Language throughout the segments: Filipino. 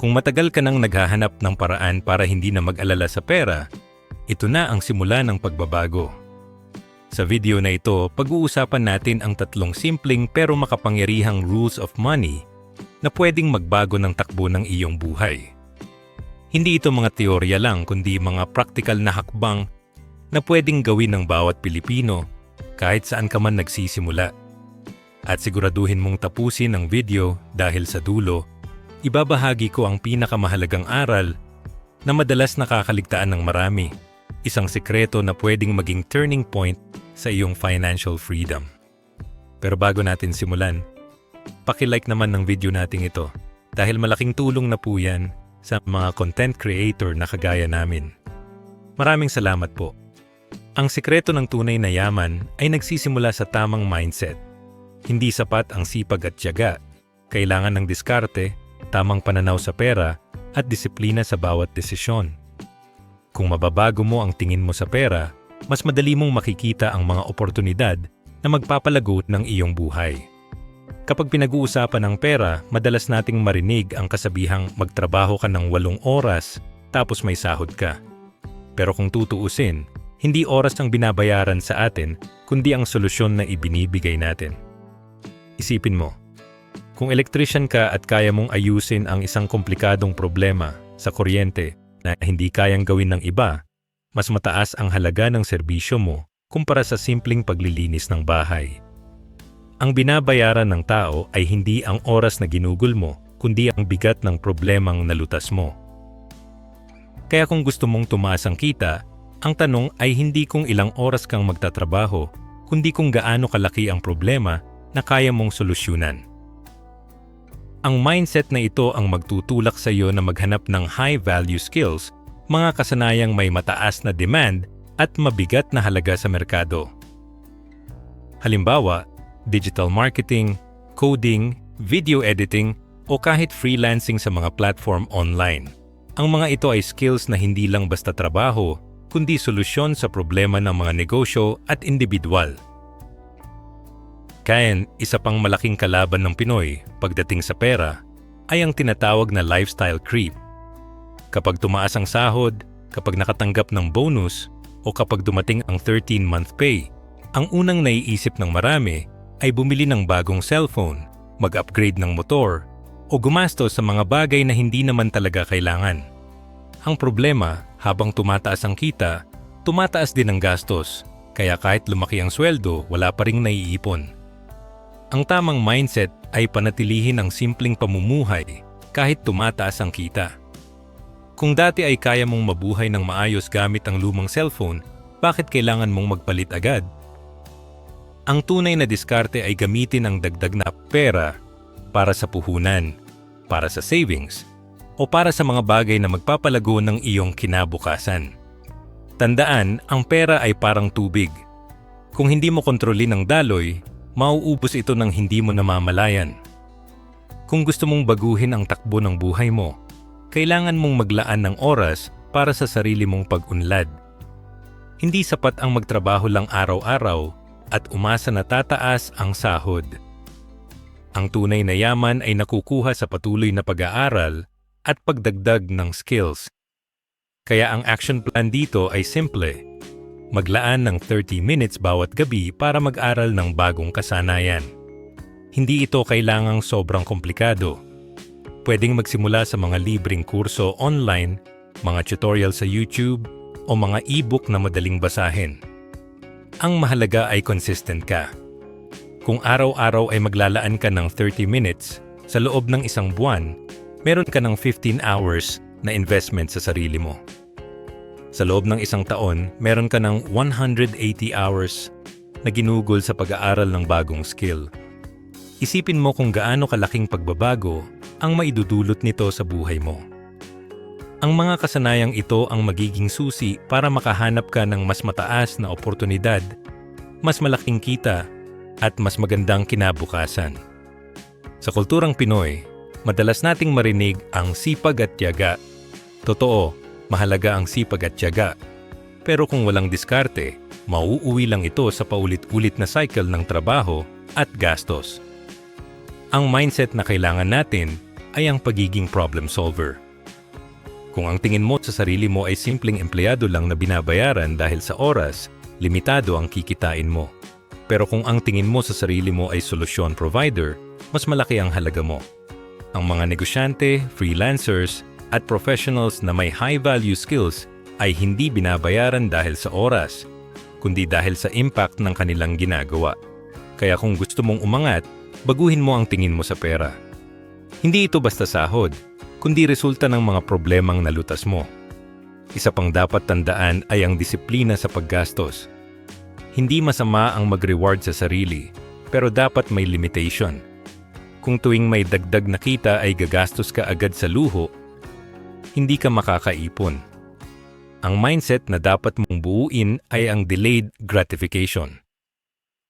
Kung matagal ka nang naghahanap ng paraan para hindi na mag-alala sa pera, ito na ang simula ng pagbabago. Sa video na ito, pag-uusapan natin ang 3 simpleng pero makapangyarihang rules of money na pwedeng magbago ng takbo ng iyong buhay. Hindi ito mga teorya lang kundi mga praktikal na hakbang na pwedeng gawin ng bawat Pilipino kahit saan ka man nagsisimula. At siguraduhin mong tapusin ang video dahil sa dulo, ibabahagi ko ang pinakamahalagang aral na madalas nakakaligtaan ng marami, isang sikreto na pwedeng maging turning point sa iyong financial freedom. Pero bago natin simulan, paki-like naman ng video nating ito dahil malaking tulong na po yan sa mga content creator na kagaya namin. Maraming salamat po. Ang sikreto ng tunay na yaman ay nagsisimula sa tamang mindset. Hindi sapat ang sipag at tiyaga. Kailangan ng diskarte, tamang pananaw sa pera, at disiplina sa bawat desisyon. Kung mababago mo ang tingin mo sa pera, mas madali mong makikita ang mga oportunidad na magpapalago ng iyong buhay. Kapag pinag-uusapan ng pera, madalas nating marinig ang kasabihang magtrabaho ka ng 8 oras tapos may sahod ka. Pero kung tutuusin, hindi oras ang binabayaran sa atin, kundi ang solusyon na ibinibigay natin. Isipin mo, kung electrician ka at kaya mong ayusin ang isang komplikadong problema sa kuryente na hindi kayang gawin ng iba, mas mataas ang halaga ng serbisyo mo kumpara sa simpleng paglilinis ng bahay. Ang binabayaran ng tao ay hindi ang oras na ginugol mo, kundi ang bigat ng problemang nalutas mo. Kaya kung gusto mong tumaas ang kita, ang tanong ay hindi kung ilang oras kang magtatrabaho, kundi kung gaano kalaki ang problema na kaya mong solusyonan. Ang mindset na ito ang magtutulak sa iyo na maghanap ng high-value skills, mga kasanayang may mataas na demand at mabigat na halaga sa merkado. Halimbawa, digital marketing, coding, video editing, o kahit freelancing sa mga platform online. Ang mga ito ay skills na hindi lang basta trabaho, kundi solusyon sa problema ng mga negosyo at individual. Kaya isa pang malaking kalaban ng Pinoy pagdating sa pera ay ang tinatawag na lifestyle creep. Kapag tumaas ang sahod, kapag nakatanggap ng bonus, o kapag dumating ang 13-month pay, ang unang naiisip ng marami ay bumili ng bagong cellphone, mag-upgrade ng motor, o gumastos sa mga bagay na hindi naman talaga kailangan. Ang problema, habang tumataas ang kita, tumataas din ang gastos, kaya kahit lumaki ang sweldo, wala pa ring naiipon. Ang tamang mindset ay panatilihin ang simpleng pamumuhay kahit tumataas ang kita. Kung dati ay kaya mong mabuhay ng maayos gamit ang lumang cellphone, bakit kailangan mong magpalit agad? Ang tunay na diskarte ay gamitin ang dagdag na pera para sa puhunan, para sa savings, o para sa mga bagay na magpapalago ng iyong kinabukasan. Tandaan, ang pera ay parang tubig. Kung hindi mo kontrolin ang daloy, mauubos ito ng hindi mo namamalayan. Kung gusto mong baguhin ang takbo ng buhay mo, kailangan mong maglaan ng oras para sa sarili mong pag-unlad. Hindi sapat ang magtrabaho lang araw-araw at umasa na tataas ang sahod. Ang tunay na yaman ay nakukuha sa patuloy na pag-aaral at pagdagdag ng skills. Kaya ang action plan dito ay simple. Maglaan ng 30 minutes bawat gabi para mag-aral ng bagong kasanayan. Hindi ito kailangang sobrang komplikado. Pwedeng magsimula sa mga libreng kurso online, mga tutorial sa YouTube, o mga e-book na madaling basahin. Ang mahalaga ay consistent ka. Kung araw-araw ay maglalaan ka ng 30 minutes, sa loob ng isang buwan, meron ka ng 15 hours na investment sa sarili mo. Sa loob ng isang taon, meron ka ng 180 hours na ginugol sa pag-aaral ng bagong skill. Isipin mo kung gaano kalaking pagbabago ang maidudulot nito sa buhay mo. Ang mga kasanayang ito ang magiging susi para makahanap ka ng mas mataas na oportunidad, mas malaking kita, at mas magandang kinabukasan. Sa kulturang Pinoy, madalas nating marinig ang sipag at tiyaga. Totoo, mahalaga ang sipag at tiyaga. Pero kung walang diskarte, mauuwi lang ito sa paulit-ulit na cycle ng trabaho at gastos. Ang mindset na kailangan natin, ay ang pagiging problem solver. Kung ang tingin mo sa sarili mo ay simpleng empleyado lang na binabayaran dahil sa oras, limitado ang kikitain mo. Pero kung ang tingin mo sa sarili mo ay solusyon provider, mas malaki ang halaga mo. Ang mga negosyante, freelancers, at professionals na may high-value skills ay hindi binabayaran dahil sa oras, kundi dahil sa impact ng kanilang ginagawa. Kaya kung gusto mong umangat, baguhin mo ang tingin mo sa pera. Hindi ito basta sahod, kundi resulta ng mga problemang nalutas mo. Isa pang dapat tandaan ay ang disiplina sa paggastos. Hindi masama ang mag-reward sa sarili, pero dapat may limitation. Kung tuwing may dagdag na kita ay gagastos ka agad sa luho, hindi ka makakaipon. Ang mindset na dapat mong buuin ay ang delayed gratification.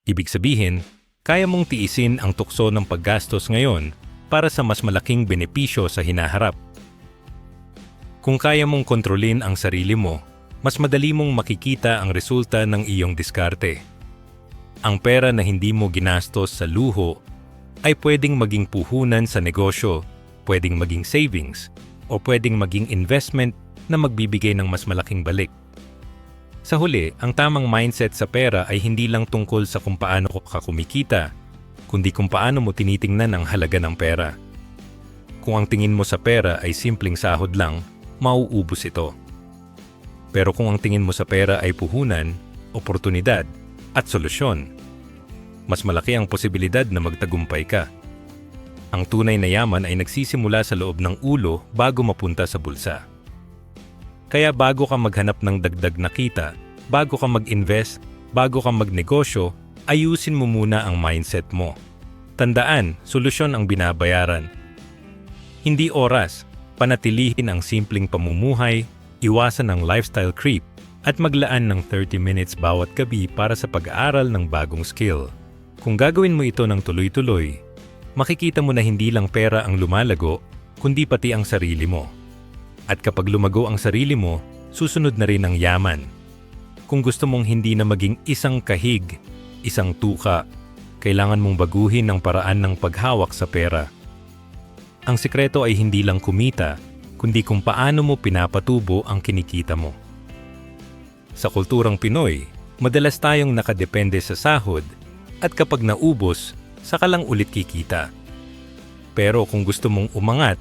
Ibig sabihin, kaya mong tiisin ang tukso ng paggastos ngayon para sa mas malaking benepisyo sa hinaharap. Kung kaya mong kontrolin ang sarili mo, mas madali mong makikita ang resulta ng iyong diskarte. Ang pera na hindi mo ginastos sa luho ay pwedeng maging puhunan sa negosyo, pwedeng maging savings, o pwedeng maging investment na magbibigay ng mas malaking balik. Sa huli, ang tamang mindset sa pera ay hindi lang tungkol sa kung paano ka kumikita, kundi kung paano mo tinitingnan ang halaga ng pera. Kung ang tingin mo sa pera ay simpleng sahod lang, mauubos ito. Pero kung ang tingin mo sa pera ay puhunan, oportunidad, at solusyon, mas malaki ang posibilidad na magtagumpay ka. Ang tunay na yaman ay nagsisimula sa loob ng ulo bago mapunta sa bulsa. Kaya bago ka maghanap ng dagdag na kita, bago ka mag-invest, bago ka magnegosyo, ayusin mo muna ang mindset mo. Tandaan, solusyon ang binabayaran. Hindi oras, panatilihin ang simpleng pamumuhay, iwasan ang lifestyle creep, at maglaan ng 30 minutes bawat gabi para sa pag-aaral ng bagong skill. Kung gagawin mo ito ng tuloy-tuloy, makikita mo na hindi lang pera ang lumalago, kundi pati ang sarili mo. At kapag lumago ang sarili mo, susunod na rin ang yaman. Kung gusto mong hindi na maging isang kahig, isang tuka, kailangan mong baguhin ang paraan ng paghawak sa pera. Ang sikreto ay hindi lang kumita, kundi kung paano mo pinapatubo ang kinikita mo. Sa kulturang Pinoy, madalas tayong nakadepende sa sahod at kapag naubos, saka lang ulit kikita. Pero kung gusto mong umangat,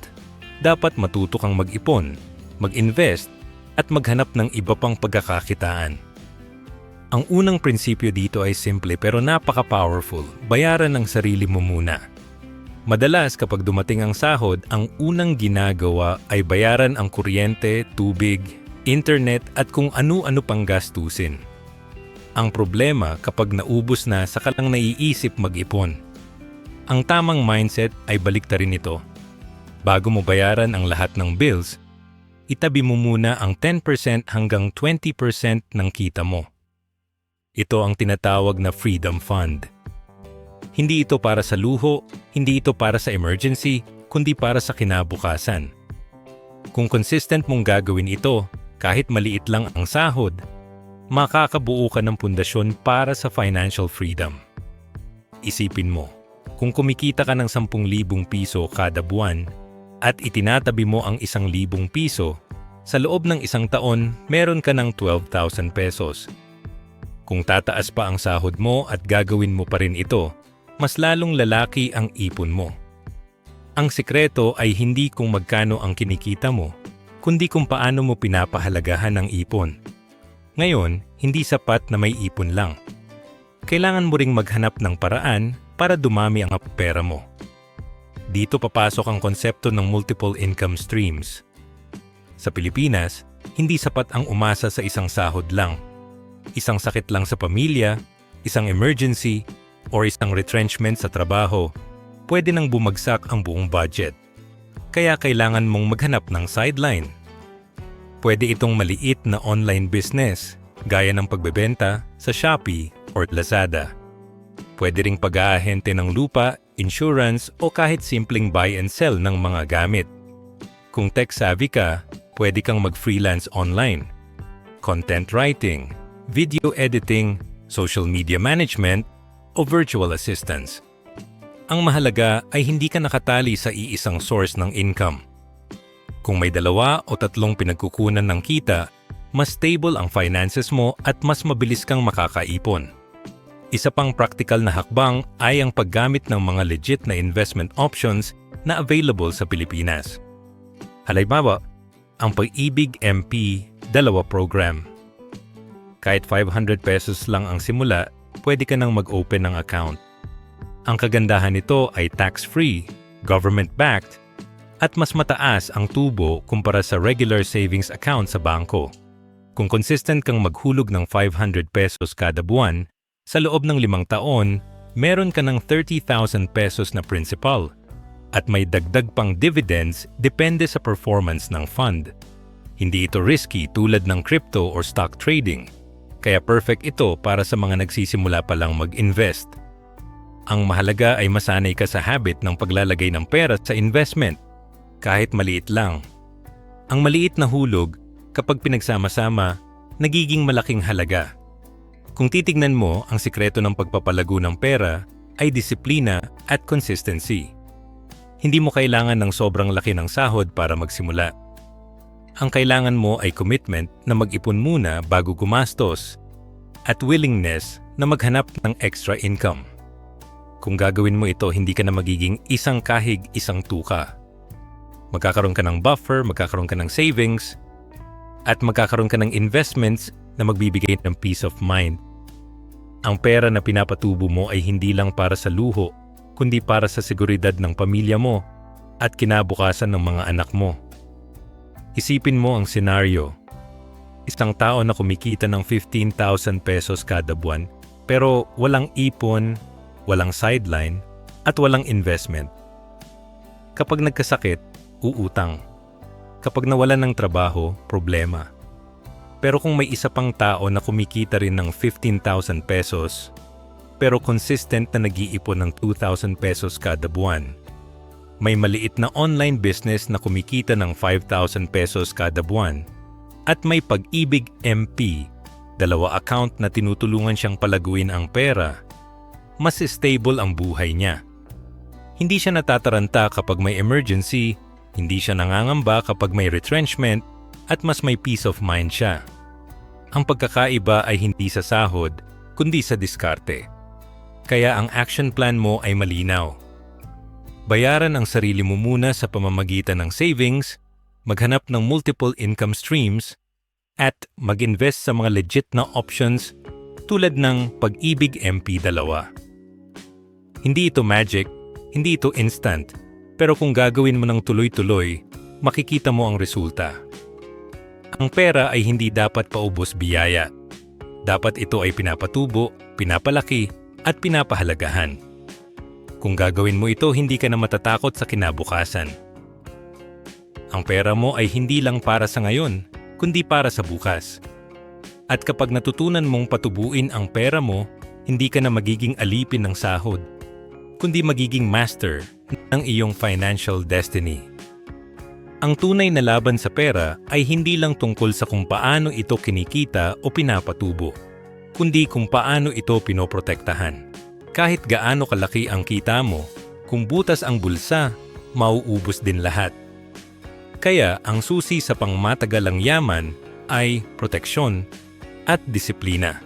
dapat matuto kang mag-ipon, mag-invest, at maghanap ng iba pang pagkakakitaan. Ang unang prinsipyo dito ay simple pero napaka-powerful. Bayaran ang sarili mo muna. Madalas kapag dumating ang sahod, ang unang ginagawa ay bayaran ang kuryente, tubig, internet at kung ano-ano pang gastusin. Ang problema kapag naubos na saka lang naiisip mag-ipon. Ang tamang mindset ay baliktarin ito. Bago mo bayaran ang lahat ng bills, itabi mo muna ang 10% hanggang 20% ng kita mo. Ito ang tinatawag na Freedom Fund. Hindi ito para sa luho, hindi ito para sa emergency, kundi para sa kinabukasan. Kung consistent mong gagawin ito, kahit maliit lang ang sahod, makakabuo ka ng pundasyon para sa financial freedom. Isipin mo, kung kumikita ka ng 10,000 piso kada buwan at itinatabi mo ang 1,000 piso, sa loob ng isang taon, meron ka ng 12,000 pesos. Kung tataas pa ang sahod mo at gagawin mo pa rin ito, mas lalong lalaki ang ipon mo. Ang sikreto ay hindi kung magkano ang kinikita mo, kundi kung paano mo pinapahalagahan ang ipon. Ngayon, hindi sapat na may ipon lang. Kailangan mo ring maghanap ng paraan para dumami ang pera mo. Dito papasok ang konsepto ng multiple income streams. Sa Pilipinas, hindi sapat ang umasa sa isang sahod lang. Isang sakit lang sa pamilya, isang emergency, or isang retrenchment sa trabaho, pwede nang bumagsak ang buong budget. Kaya kailangan mong maghanap ng sideline. Pwede itong maliit na online business, gaya ng pagbebenta sa Shopee or Lazada. Pwede ring pag-aahente ng lupa, insurance o kahit simpleng buy and sell ng mga gamit. Kung tech-savvy ka, pwede kang mag-freelance online. Content writing, video editing, social media management, o virtual assistants. Ang mahalaga ay hindi ka nakatali sa iisang source ng income. Kung may 2 o 3 pinagkukunan ng kita, mas stable ang finances mo at mas mabilis kang makakaipon. Isa pang practical na hakbang ay ang paggamit ng mga legit na investment options na available sa Pilipinas. Halimbawa, ang Pag-ibig MP 2 program. Kahit 500 pesos lang ang simula, pwede ka nang mag-open ng account. Ang kagandahan nito ay tax-free, government-backed, at mas mataas ang tubo kumpara sa regular savings account sa bangko. Kung consistent kang maghulog ng 500 pesos kada buwan, sa loob ng 5 taon, meron ka ng 30,000 pesos na principal at may dagdag pang dividends depende sa performance ng fund. Hindi ito risky tulad ng crypto or stock trading, kaya perfect ito para sa mga nagsisimula pa lang mag-invest. Ang mahalaga ay masanay ka sa habit ng paglalagay ng pera sa investment, kahit maliit lang. Ang maliit na hulog, kapag pinagsama-sama, nagiging malaking halaga. Kung titignan mo, ang sikreto ng pagpapalago ng pera ay disiplina at consistency. Hindi mo kailangan ng sobrang laki ng sahod para magsimula. Ang kailangan mo ay commitment na mag-ipon muna bago gumastos at willingness na maghanap ng extra income. Kung gagawin mo ito, hindi ka na magiging isang kahig, isang tuka. Magkakaroon ka ng buffer, magkakaroon ka ng savings, at magkakaroon ka ng investments na magbibigay ng peace of mind. Ang pera na pinapatubo mo ay hindi lang para sa luho, kundi para sa seguridad ng pamilya mo at kinabukasan ng mga anak mo. Isipin mo ang senaryo. Isang tao na kumikita ng 15,000 pesos kada buwan, pero walang ipon, walang sideline, at walang investment. Kapag nagkasakit, uutang. Kapag nawalan ng trabaho, problema. Pero kung may isa pang tao na kumikita rin ng 15,000 pesos, pero consistent na nag-iipon ng 2,000 pesos kada buwan, may maliit na online business na kumikita ng 5,000 pesos kada buwan, at may Pag-ibig MP, 2 account na tinutulungan siyang palaguin ang pera, mas stable ang buhay niya. Hindi siya natataranta kapag may emergency, hindi siya nangangamba kapag may retrenchment, at mas may peace of mind siya. Ang pagkakaiba ay hindi sa sahod, kundi sa diskarte. Kaya ang action plan mo ay malinaw. Bayaran ang sarili mo muna sa pamamagitan ng savings, maghanap ng multiple income streams, at mag-invest sa mga legit na options tulad ng Pag-ibig MP2. Hindi ito magic, hindi ito instant, pero kung gagawin mo ng tuloy-tuloy, makikita mo ang resulta. Ang pera ay hindi dapat paubos biyaya. Dapat ito ay pinapatubo, pinapalaki, at pinapahalagahan. Kung gagawin mo ito, hindi ka na matatakot sa kinabukasan. Ang pera mo ay hindi lang para sa ngayon, kundi para sa bukas. At kapag natutunan mong patubuin ang pera mo, hindi ka na magiging alipin ng sahod, kundi magiging master ng iyong financial destiny. Ang tunay na laban sa pera ay hindi lang tungkol sa kung paano ito kinikita o pinapatubo, kundi kung paano ito pinoprotektahan. Kahit gaano kalaki ang kita mo, kung butas ang bulsa, mauubos din lahat. Kaya ang susi sa pangmatagalang yaman ay proteksyon at disiplina.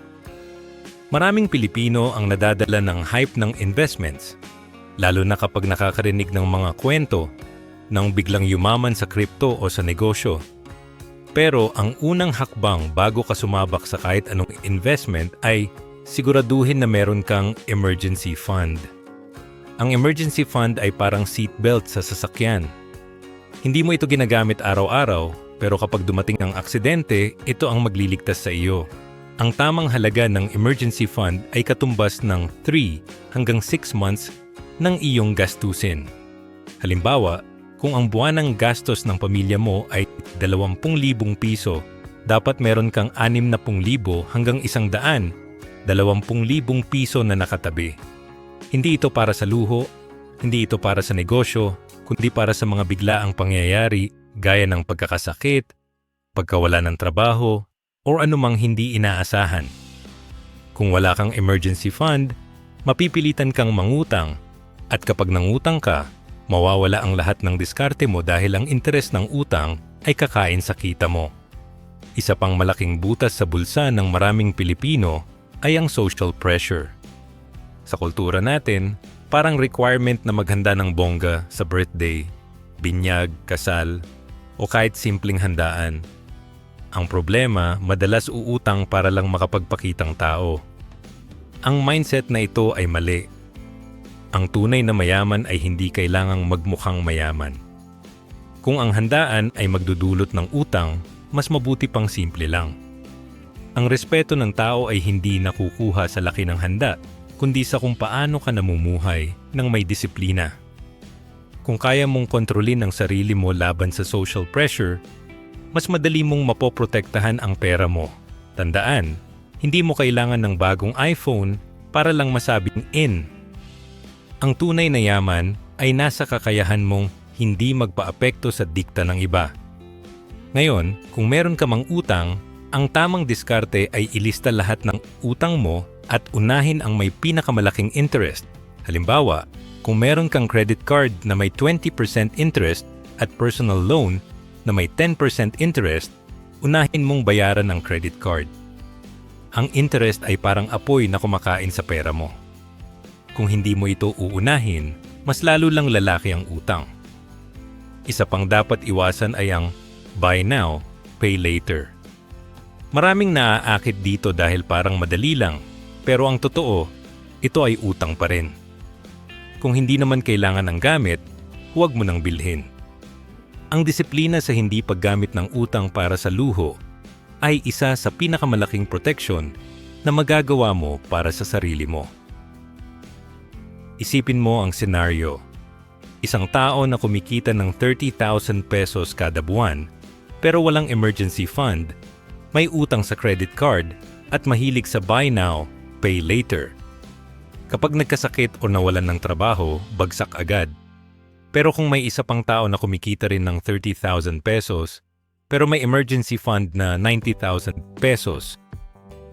Maraming Pilipino ang nadadala ng hype ng investments, lalo na kapag nakakarinig ng mga kwento nang biglang yumaman sa crypto o sa negosyo. Pero ang unang hakbang bago ka sumabak sa kahit anong investment ay siguraduhin na meron kang emergency fund. Ang emergency fund ay parang seatbelt sa sasakyan. Hindi mo ito ginagamit araw-araw, pero kapag dumating ang aksidente, ito ang magliligtas sa iyo. Ang tamang halaga ng emergency fund ay katumbas ng 3 hanggang 6 months ng iyong gastusin. Halimbawa, kung ang buwanang gastos ng pamilya mo ay 20,000 piso, dapat meron kang 60,000 hanggang 120,000 piso na nakatabi. Hindi ito para sa luho, hindi ito para sa negosyo, kundi para sa mga biglaang pangyayari gaya ng pagkakasakit, pagkawala ng trabaho, o anumang hindi inaasahan. Kung wala kang emergency fund, mapipilitan kang mangutang At kapag nangutang ka, mawawala ang lahat ng diskarte mo dahil ang interes ng utang ay kakain sa kita mo. Isa pang malaking butas sa bulsa ng maraming Pilipino ay ang social pressure. Sa kultura natin, parang requirement na maghanda ng bongga sa birthday, binyag, kasal, o kahit simpleng handaan. Ang problema, madalas uutang para lang makapagpakitang tao. Ang mindset na ito ay mali. Ang tunay na mayaman ay hindi kailangang magmukhang mayaman. Kung ang handaan ay magdudulot ng utang, mas mabuti pang simple lang. Ang respeto ng tao ay hindi nakukuha sa laki ng handa, kundi sa kung paano ka namumuhay ng may disiplina. Kung kaya mong kontrolin ang sarili mo laban sa social pressure, mas madali mong mapoprotektahan ang pera mo. Tandaan, hindi mo kailangan ng bagong iPhone para lang masabing in. Ang tunay na yaman ay nasa kakayahan mong hindi magpaapekto sa dikta ng iba. Ngayon, kung meron ka mang utang, ang tamang diskarte ay ilista lahat ng utang mo at unahin ang may pinakamalaking interest. Halimbawa, kung meron kang credit card na may 20% interest at personal loan na may 10% interest, unahin mong bayaran ang credit card. Ang interest ay parang apoy na kumakain sa pera mo. Kung hindi mo ito uunahin, mas lalo lang lalaki ang utang. Isa pang dapat iwasan ay ang buy now, pay later. Maraming naaakit dito dahil parang madali lang, pero ang totoo, ito ay utang pa rin. Kung hindi naman kailangan ng gamit, huwag mo nang bilhin. Ang disiplina sa hindi paggamit ng utang para sa luho ay isa sa pinakamalaking proteksyon na magagawa mo para sa sarili mo. Isipin mo ang senaryo. Isang tao na kumikita ng 30,000 pesos kada buwan pero walang emergency fund, may utang sa credit card at mahilig sa buy now, pay later. Kapag nagkasakit o nawalan ng trabaho, bagsak agad. Pero kung may isa pang tao na kumikita rin ng 30,000 pesos pero may emergency fund na 90,000 pesos,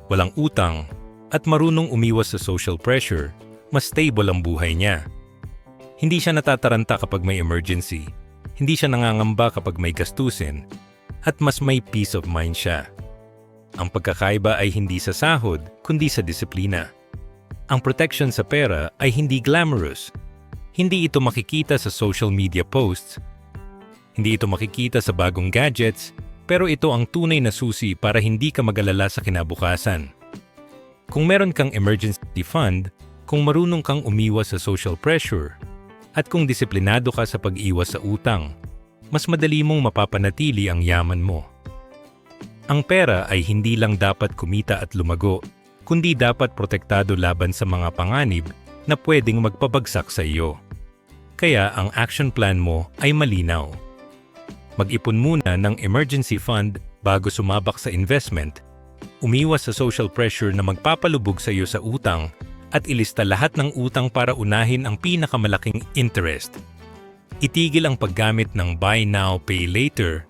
walang utang at marunong umiwas sa social pressure, mas stable ang buhay niya. Hindi siya natataranta kapag may emergency, hindi siya nangangamba kapag may gastusin, at mas may peace of mind siya. Ang pagkakaiba ay hindi sa sahod, kundi sa disiplina. Ang protection sa pera ay hindi glamorous. Hindi ito makikita sa social media posts. Hindi ito makikita sa bagong gadgets, pero ito ang tunay na susi para hindi ka mag-alala sa kinabukasan. Kung meron kang emergency fund, kung marunong kang umiwas sa social pressure, at kung disiplinado ka sa pag-iwas sa utang, mas madali mong mapapanatili ang yaman mo. Ang pera ay hindi lang dapat kumita at lumago, kundi dapat protektado laban sa mga panganib na pwedeng magpabagsak sa iyo. Kaya ang action plan mo ay malinaw. Mag-ipon muna ng emergency fund bago sumabak sa investment, umiwas sa social pressure na magpapalubog sa iyo sa utang, at ilista lahat ng utang para unahin ang pinakamalaking interest. Itigil ang paggamit ng buy now, pay later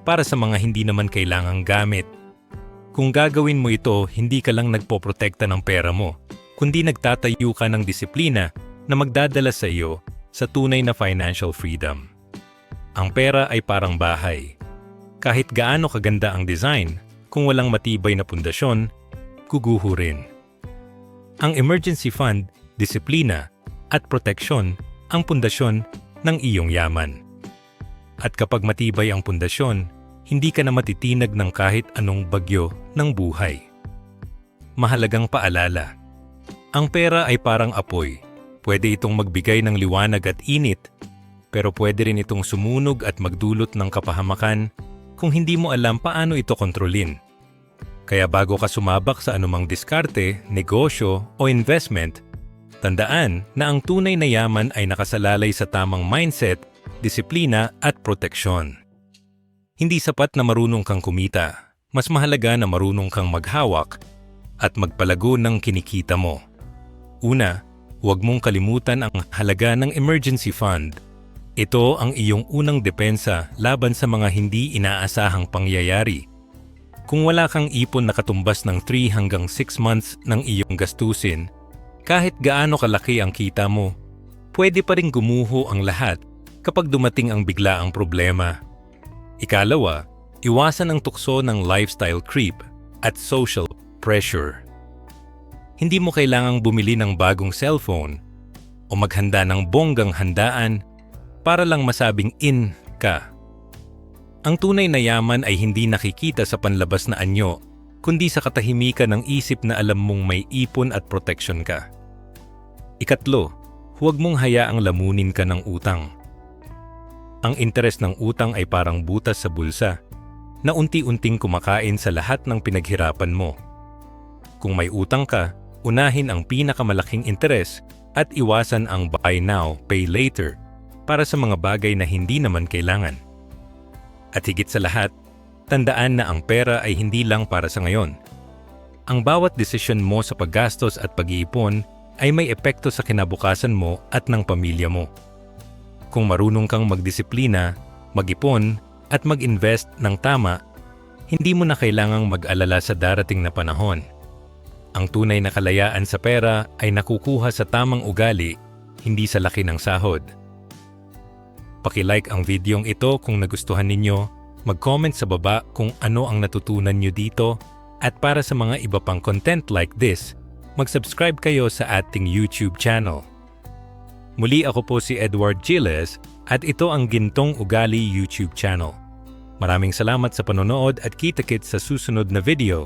para sa mga hindi naman kailangang gamit. Kung gagawin mo ito, hindi ka lang nagpoprotekta ng pera mo, kundi nagtatayo ka ng disiplina na magdadala sa iyo sa tunay na financial freedom. Ang pera ay parang bahay. Kahit gaano kaganda ang design, kung walang matibay na pundasyon, guguho rin. Ang emergency fund, disiplina, at proteksyon ang pundasyon ng iyong yaman. At kapag matibay ang pundasyon, hindi ka na matitinag ng kahit anong bagyo ng buhay. Mahalagang paalala. Ang pera ay parang apoy. Pwede itong magbigay ng liwanag at init, pero pwede rin itong sumunog at magdulot ng kapahamakan kung hindi mo alam paano ito kontrolin. Kaya bago ka sumabak sa anumang diskarte, negosyo o investment, tandaan na ang tunay na yaman ay nakasalalay sa tamang mindset, disiplina at proteksyon. Hindi sapat na marunong kang kumita, mas mahalaga na marunong kang maghawak at magpalago ng kinikita mo. Una, huwag mong kalimutan ang halaga ng emergency fund. Ito ang iyong unang depensa laban sa mga hindi inaasahang pangyayari. Kung wala kang ipon na katumbas ng 3 hanggang 6 months ng iyong gastusin, kahit gaano kalaki ang kita mo, pwede pa ring gumuho ang lahat kapag dumating ang biglaang problema. Ikalawa, iwasan ang tukso ng lifestyle creep at social pressure. Hindi mo kailangang bumili ng bagong cellphone o maghanda ng bonggang handaan para lang masabing in ka. Ang tunay na yaman ay hindi nakikita sa panlabas na anyo, kundi sa katahimikan ng isip na alam mong may ipon at protection ka. Ikatlo, huwag mong hayaang lamunin ka ng utang. Ang interes ng utang ay parang butas sa bulsa na unti-unting kumakain sa lahat ng pinaghirapan mo. Kung may utang ka, unahin ang pinakamalaking interes at iwasan ang buy now, pay later para sa mga bagay na hindi naman kailangan. At higit sa lahat, tandaan na ang pera ay hindi lang para sa ngayon. Ang bawat desisyon mo sa paggastos at pag-iipon ay may epekto sa kinabukasan mo at ng pamilya mo. Kung marunong kang magdisiplina, mag-ipon at mag-invest ng tama, hindi mo na kailangang mag-alala sa darating na panahon. Ang tunay na kalayaan sa pera ay nakukuha sa tamang ugali, hindi sa laki ng sahod. Paki-like ang videong ito kung nagustuhan ninyo, mag-comment sa baba kung ano ang natutunan nyo dito, at para sa mga iba pang content like this, mag-subscribe kayo sa ating YouTube channel. Muli ako po si Edward Giles at ito ang Gintong Ugali YouTube channel. Maraming salamat sa panonood at kita-kits sa susunod na video.